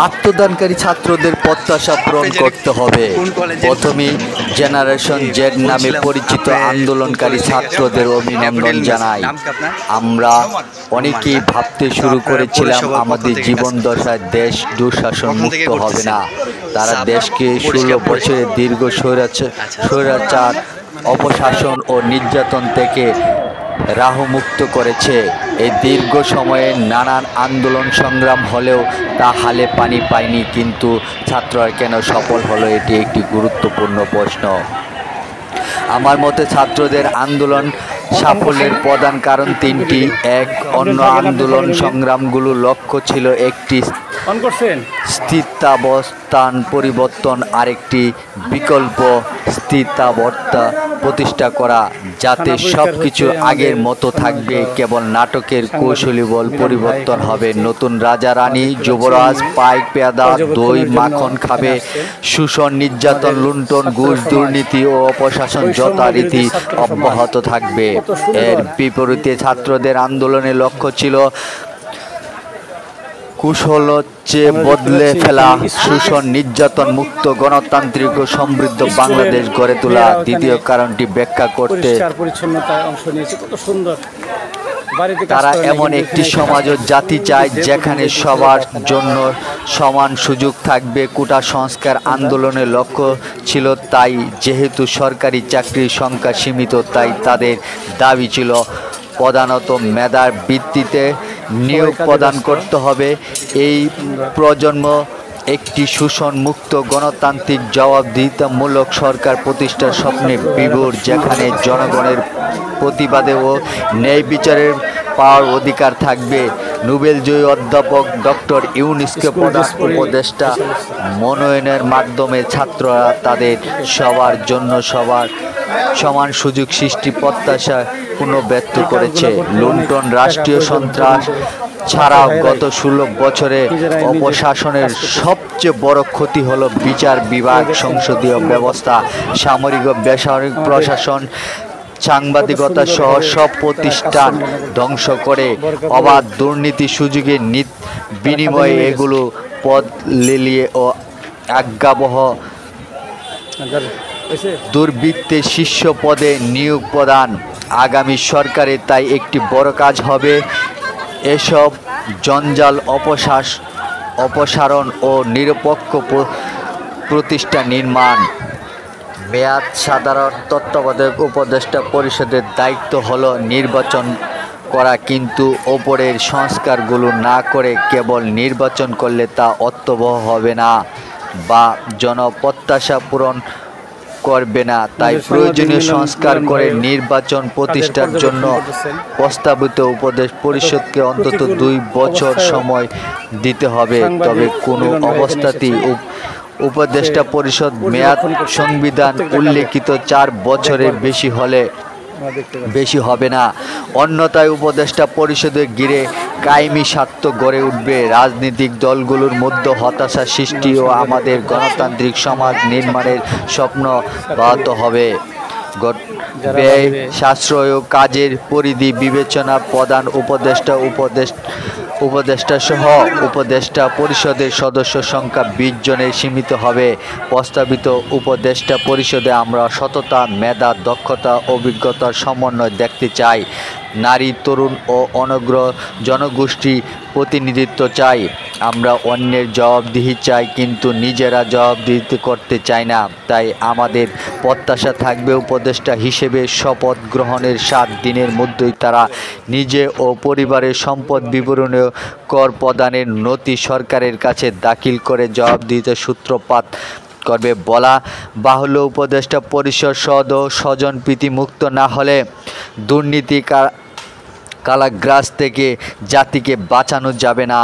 আত্মদানকারী ছাত্রদের প্রত্যাশা পূরণ করতে হবে। প্রথমেই জেনারেশন জেড নামে পরিচিত আন্দোলনকারী ছাত্রদের অভিনন্দন জানাই। আমরা অনেকেই ভাবতে শুরু করেছিলাম আমাদের জীবন দশায় দেশ দুঃশাসন মুক্ত হবে না। তারা দেশকে 16 বছরের দীর্ঘ স্বৈরাচার, অপশাসন ও নির্যাতন থেকে রাহুমুক্ত করেছে। এই দীর্ঘ সময়ে নানান আন্দোলন সংগ্রাম হলেও তা হালে পানি পায়নি। কিন্তু ছাত্ররা কেন সফল হলো, এটি একটি গুরুত্বপূর্ণ প্রশ্ন। আমার মতে ছাত্রদের আন্দোলন সাফল্যের প্রধান কারণ তিনটি। এক, অন্য আন্দোলন সংগ্রামগুলোর লক্ষ্য ছিল একটি স্থিতাবস্থান পরিবর্তন, আরেকটি বিকল্প স্থিতাবস্থা প্রতিষ্ঠা করা, যাতে সব কিছু আগের মতো থাকবে, কেবল নাটকের কৌশলী বল পরিবর্তন হবে। নতুন রাজা রানী, যুবরাজ পাইক পেয়াদা দই মাখন খাবে, শোষণ, নির্যাতন, লুণ্ঠন, ঘুষ, দুর্নীতি ও অপশাসন যথারীতি অব্যাহত থাকবে। এর বিপরীতে ছাত্রদের আন্দোলনের লক্ষ্য ছিল কুশলচ্ছে বদলে ফেলা, শোষণ নির্যাতন মুক্ত গণতান্ত্রিক ও সমৃদ্ধ বাংলাদেশ গড়ে তোলা। দ্বিতীয় কারণটি ব্যাখ্যা করতে, তারা এমন একটি সমাজ ও জাতি চায় যেখানে সবার জন্য সমান সুযোগ থাকবে। কোটা সংস্কার আন্দোলনের লক্ষ্য ছিল তাই। যেহেতু সরকারি চাকরির সংখ্যা সীমিত, তাই তাদের দাবি ছিল প্রধানত মেধার ভিত্তিতে নিয়োগ প্রদান করতে হবে। এই প্রজন্ম একটি শোষণ মুক্ত গণতান্ত্রিক জবাবদিহিতামূলক সরকার প্রতিষ্ঠার স্বপ্নে বিভোর, যেখানে জনগণের প্রতিবাদে ও ন্যায় বিচারের পাওয়ার অধিকার থাকবে। নোবেলজয়ী অধ্যাপক ডক্টর ইউনূসকে প্রধান উপদেষ্টা মনোনয়নের মাধ্যমে ছাত্ররা তাদের সবার জন্য সমান সুযোগ সৃষ্টি প্রত্যাশা পুনর্ব্যক্ত করেছে। লুণ্ঠন, রাষ্ট্রীয় সন্ত্রাস ছাড়াও গত 16 বছরে অপশাসনের সবচেয়ে বড় ক্ষতি হলো বিচার বিভাগ, সংসদীয় ব্যবস্থা, সামরিক ও বেসামরিক প্রশাসন, সাংবাদিকতা সহ সব প্রতিষ্ঠান ধ্বংস করে অবাধ দুর্নীতি সুযোগের বিনিময়ে এগুলো পদ লেলিয়ে ও আজ্ঞাবহ দুর্বৃত্তের শীর্ষ পদে নিয়োগ প্রদান। আগামী সরকারের তাই একটি বড় কাজ হবে এসব জঞ্জাল অপসারণ ও নিরপেক্ষ প্রতিষ্ঠান নির্মাণ। মেয়াদ সাধারণ তত্ত্বাবধায়ক উপদেষ্টা পরিষদের দায়িত্ব হলো নির্বাচন করা, কিন্তু ওপরের সংস্কারগুলো না করে কেবল নির্বাচন করলে তা অর্থবহ হবে না বা জনপ্রত্যাশা পূরণ করবে না। তাই প্রয়োজনীয় সংস্কার করে নির্বাচন প্রতিষ্ঠার জন্য প্রস্তাবিত উপদেশ পরিষদকে অন্তত 2 বছর সময় দিতে হবে। তবে কোনো অবস্থাতেই উপদেষ্টা পরিষদ মেয়াদ সংবিধান উল্লেখিত 4 বছরের বেশি হবে না। অন্যথায় উপদেষ্টা পরিষদে ঘিরে কায়েমি স্বার্থ গড়ে উঠবে, রাজনৈতিক দলগুলোর মধ্যে হতাশা সৃষ্টি ও আমাদের গণতান্ত্রিক সমাজ নির্মাণের স্বপ্ন ব্যাহত হবে। ব্যয় সাশ্রয় ও কাজের পরিধি বিবেচনা প্রধান উপদেষ্টা সহ উপদেষ্টা পরিষদের সদস্য সংখ্যা 20 জনে সীমিত হবে। প্রস্তাবিত উপদেষ্টা পরিষদে আমরা সততা, মেধা, দক্ষতা, অভিজ্ঞতার সমন্বয় দেখতে চাই। নারী, তরুণ ও অনগ্র জনগোষ্ঠী প্রতিনিধিত্ব চাই। আমরা অন্যের জবাবদিহি চাই, কিন্তু নিজেরা জবাবদিহি করতে চাই না। তাই আমাদের প্রত্যাশা থাকবে উপদেষ্টা হিসেবে শপথ গ্রহণের 7 দিনের মধ্যেই তারা নিজে ও পরিবারের সম্পদ বিবরণী কর প্রদানের নথি সরকারের কাছে দাখিল করে জবাবদিহিতার সূত্রপাত করবে। বলা বাহুল্য, উপদেষ্টা পরিষদ সদ ও স্বজনপ্রীতি মুক্ত না হলে দুর্নীতি কারাগ্রাস থেকে জাতিকে বাঁচানো যাবে না।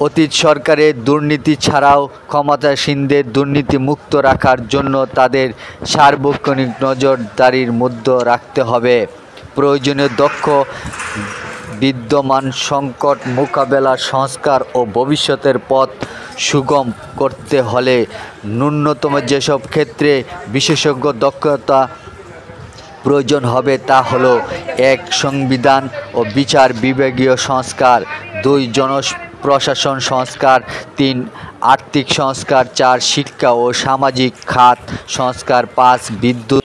অতীত সরকারের দুর্নীতি ছাড়াও ক্ষমতাসীনদের দুর্নীতি মুক্ত রাখার জন্য তাদের সার্বক্ষণিক নজরদারির মধ্যে রাখতে হবে। প্রয়োজনীয় দক্ষ বিদ্যমান সংকট মোকাবেলা, সংস্কার ও ভবিষ্যতের পথ সুগম করতে হলে ন্যূনতম যেসব ক্ষেত্রে বিশেষজ্ঞ দক্ষতা প্রয়োজন হবে তা হলো: 1. সংবিধান ও বিচার বিভাগীয় সংস্কার, 2. প্রশাসন সংস্কার, 3 আর্থিক সংস্কার, 4 শিক্ষা ও সামাজিক খাত সংস্কার, 5 বিদ্যুৎ